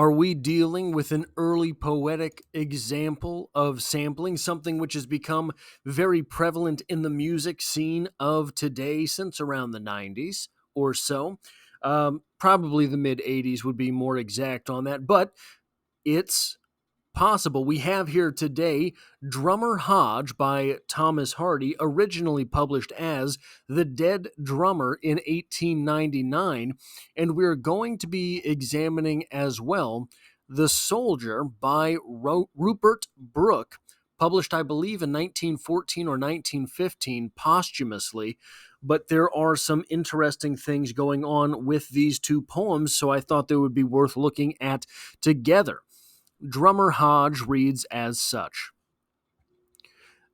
Are we dealing with an early poetic example of sampling, something which has become very prevalent in the music scene of today since around the 90s or so? Probably the mid 80s would be more exact on that, but it's possible. We have here today Drummer Hodge by Thomas Hardy, originally published as The Dead Drummer in 1899, and we're going to be examining as well The Soldier by Rupert Brooke, published, I believe, in 1914 or 1915 posthumously. But there are some interesting things going on with these two poems, so I thought they would be worth looking at together. Drummer Hodge reads as such.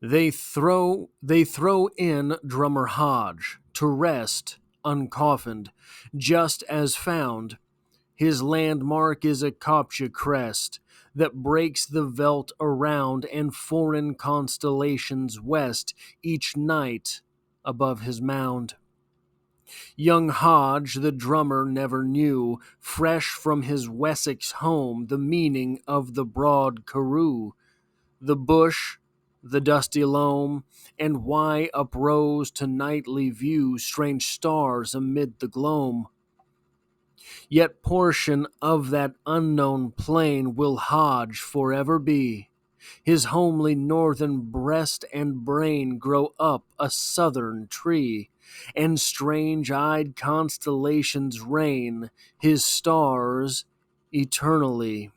They throw in Drummer Hodge to rest, uncoffined, just as found. His landmark is a Kopje crest that breaks the veldt around and foreign constellations west each night above his mound. Young Hodge, the drummer, never knew, fresh from his Wessex home, the meaning of the broad Karoo, the bush, the dusty loam, and why uprose to nightly view strange stars amid the gloam. Yet portion of that unknown plain will Hodge forever be. His homely northern breast and brain grow up a southern tree, and strange-eyed constellations reign his stars eternally.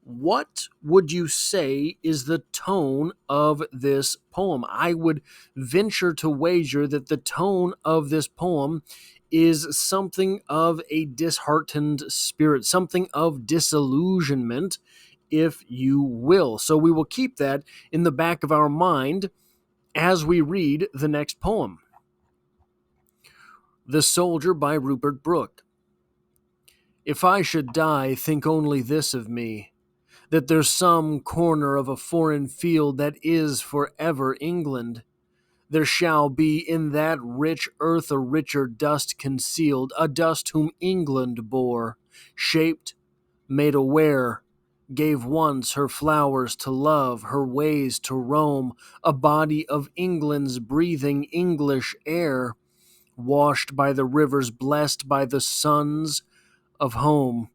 What would you say is the tone of this poem? I would venture to wager that the tone of this poem is something of a disheartened spirit, something of disillusionment, if you will. So we will keep that in the back of our mind as we read the next poem. The Soldier by Rupert Brooke. If I should die, think only this of me, that there's some corner of a foreign field that is forever England. There shall be in that rich earth a richer dust concealed, a dust whom England bore, shaped, made aware, gave once her flowers to love, her ways to roam, a body of England's breathing English air, washed by the rivers, blessed by the suns of home.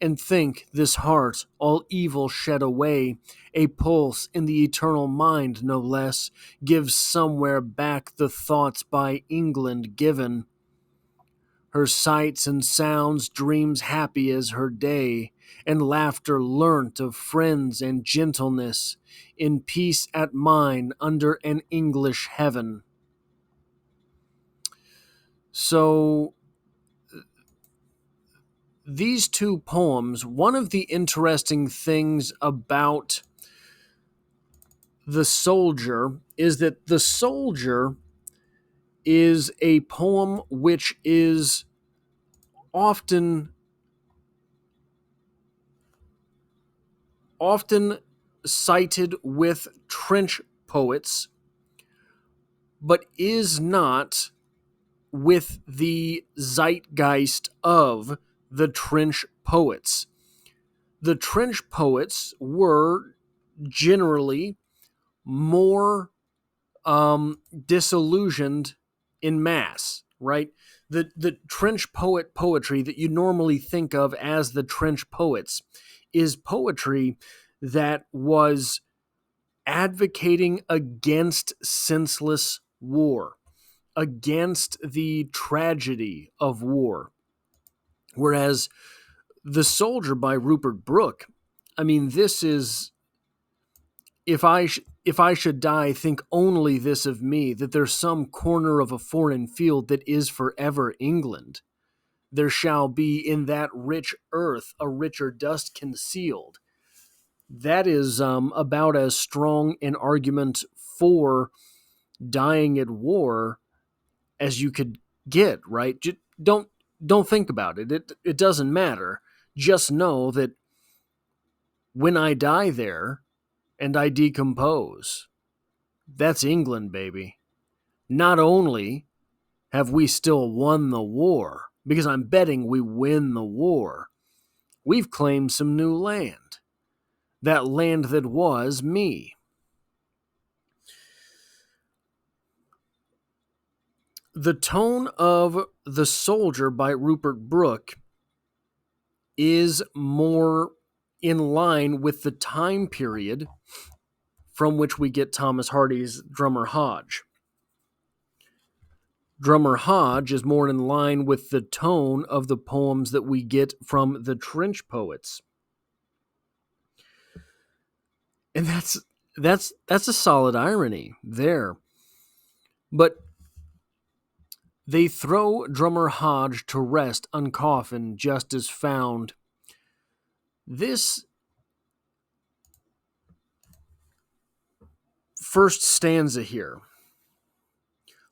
And think this heart, all evil shed away, a pulse in the eternal mind no less, gives somewhere back the thoughts by England given. Her sights and sounds, dreams happy as her day, and laughter learnt of friends and gentleness, in peace at mine under an English heaven. So these two poems, one of the interesting things about The Soldier is that The Soldier is a poem which is often cited with trench poets, but is not with the zeitgeist of the trench poets. The trench poets were generally more disillusioned in mass, right? The trench poetry that you normally think of as the trench poets is poetry that was advocating against senseless war, against the tragedy of war. Whereas The Soldier by Rupert Brooke, I mean, this is, if I should die, think only this of me, that there's some corner of a foreign field that is forever England. There shall be in that rich earth a richer dust concealed. That is about as strong an argument for dying at war as you could get, right? Just don't think about it. It doesn't matter. Just know that when I die there and I decompose, that's England, baby. Not only have we still won the war, because I'm betting we win the war. We've claimed some new land. That land that was me. The Tone of the Soldier by Rupert Brooke is more in line with the time period from which we get Thomas Hardy's Drummer Hodge. Drummer Hodge is more in line with the tone of the poems that we get from the trench poets. And that's a solid irony there. But they throw Drummer Hodge to rest, uncoffined, just as found. This first stanza here,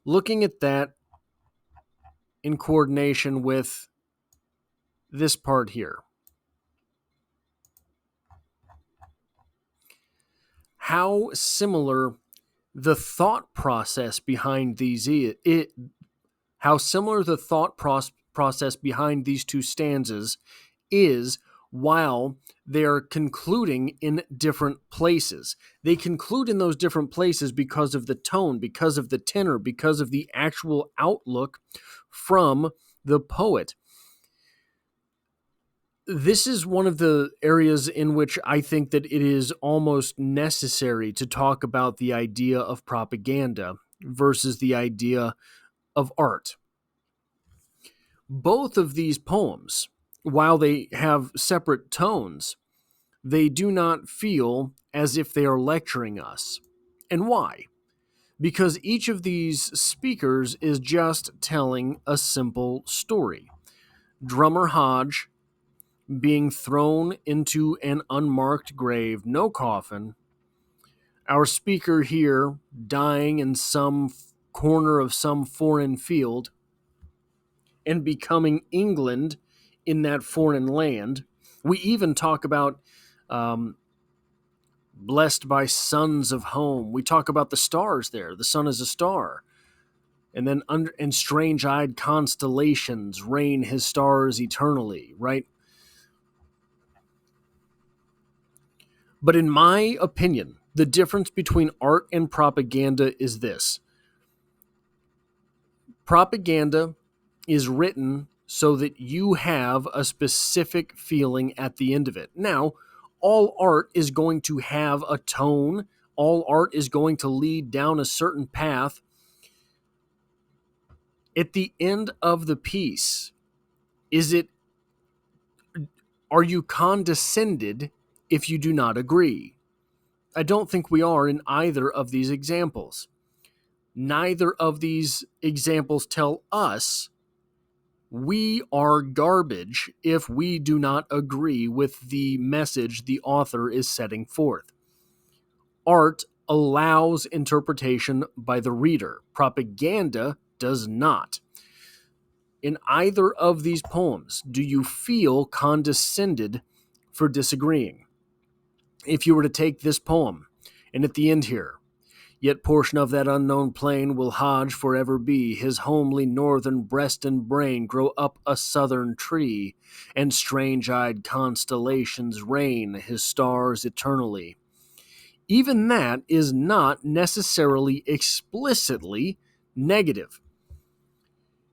looking at that in coordination with this part here. How similar the thought process behind these how similar the thought process behind these two stanzas is, while they are concluding in different places. They conclude in those different places because of the tone, because of the tenor, because of the actual outlook from the poet. This is one of the areas in which I think that it is almost necessary to talk about the idea of propaganda versus the idea of art. Both of these poems, while they have separate tones, they do not feel as if they are lecturing us. And why? Because each of these speakers is just telling a simple story. Drummer Hodge being thrown into an unmarked grave, no coffin. Our speaker here dying in some corner of some foreign field and becoming England in that foreign land. We even talk about blessed by sons of home. We talk about the stars there. The sun is a star. And then in strange-eyed constellations reign his stars eternally, right? But in my opinion, the difference between art and propaganda is this. Propaganda is written so that you have a specific feeling at the end of it. Now, all art is going to have a tone. All art is going to lead down a certain path. At the end of the piece, are you condescended if you do not agree? I don't think we are in either of these examples. Neither of these examples tell us we are garbage if we do not agree with the message the author is setting forth. Art allows interpretation by the reader. Propaganda does not. In either of these poems, do you feel condescended for disagreeing? If you were to take this poem, and at the end here, yet portion of that unknown plain will Hodge forever be, his homely northern breast and brain grow up a southern tree, and strange-eyed constellations reign his stars eternally. Even that is not necessarily explicitly negative.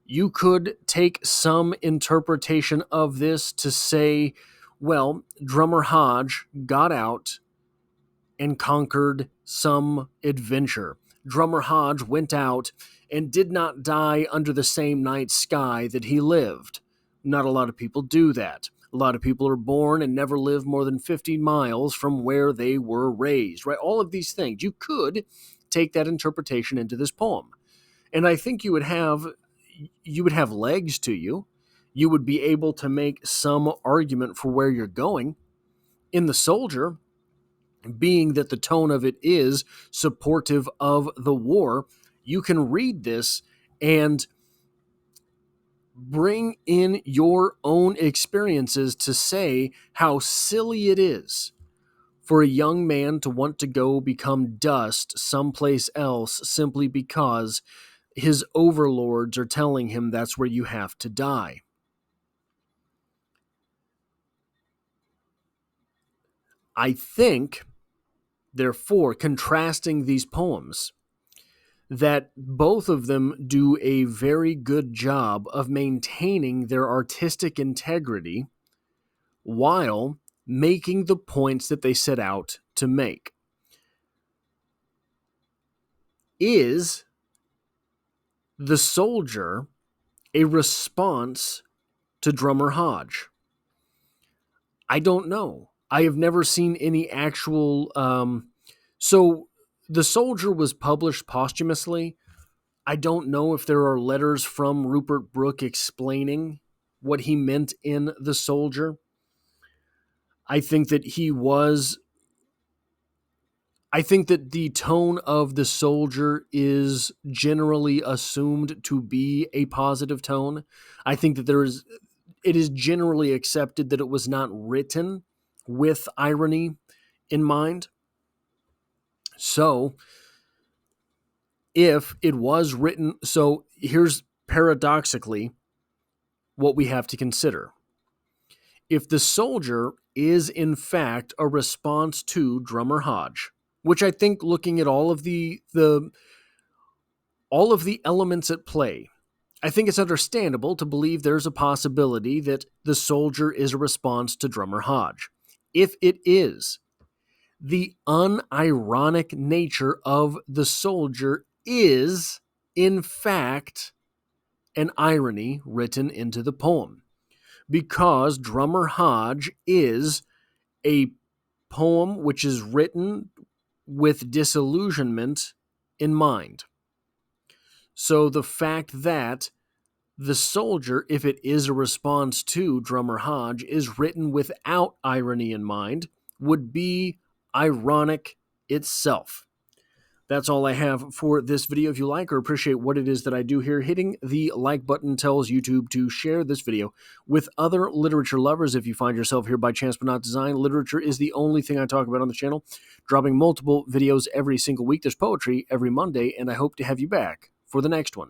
You could take some interpretation of this to say, well, Drummer Hodge got out and conquered some adventure. Drummer Hodge went out and did not die under the same night sky that he lived. Not a lot of people do that. A lot of people are born and never live more than 50 miles from where they were raised, right? All of these things. You could take that interpretation into this poem. And I think you would have legs to you. You would be able to make some argument for where you're going. In The Soldier, being that the tone of it is supportive of the war, you can read this and bring in your own experiences to say how silly it is for a young man to want to go become dust someplace else simply because his overlords are telling him that's where you have to die. I think, therefore, contrasting these poems, that both of them do a very good job of maintaining their artistic integrity while making the points that they set out to make. Is The Soldier a response to Drummer Hodge? I don't know. I have never seen any actual. So, The Soldier was published posthumously. I don't know if there are letters from Rupert Brooke explaining what he meant in The Soldier. I think that he was. I think that the tone of The Soldier is generally assumed to be a positive tone. I think that it is generally accepted that it was not written with irony in mind. So, if it was written, so here's paradoxically what we have to consider. If The Soldier is in fact a response to Drummer Hodge, which I think, looking at all of the elements at play, I think it's understandable to believe there's a possibility that The Soldier is a response to Drummer Hodge. If it is, the unironic nature of The Soldier is, in fact, an irony written into the poem, because Drummer Hodge is a poem which is written with disillusionment in mind. So the fact that The Soldier, if it is a response to Drummer Hodge, is written without irony in mind, would be ironic itself. That's all I have for this video. If you like or appreciate what it is that I do here, hitting the like button tells YouTube to share this video with other literature lovers. If you find yourself here by chance but not design, literature is the only thing I talk about on the channel. Dropping multiple videos every single week. There's poetry every Monday, and I hope to have you back for the next one.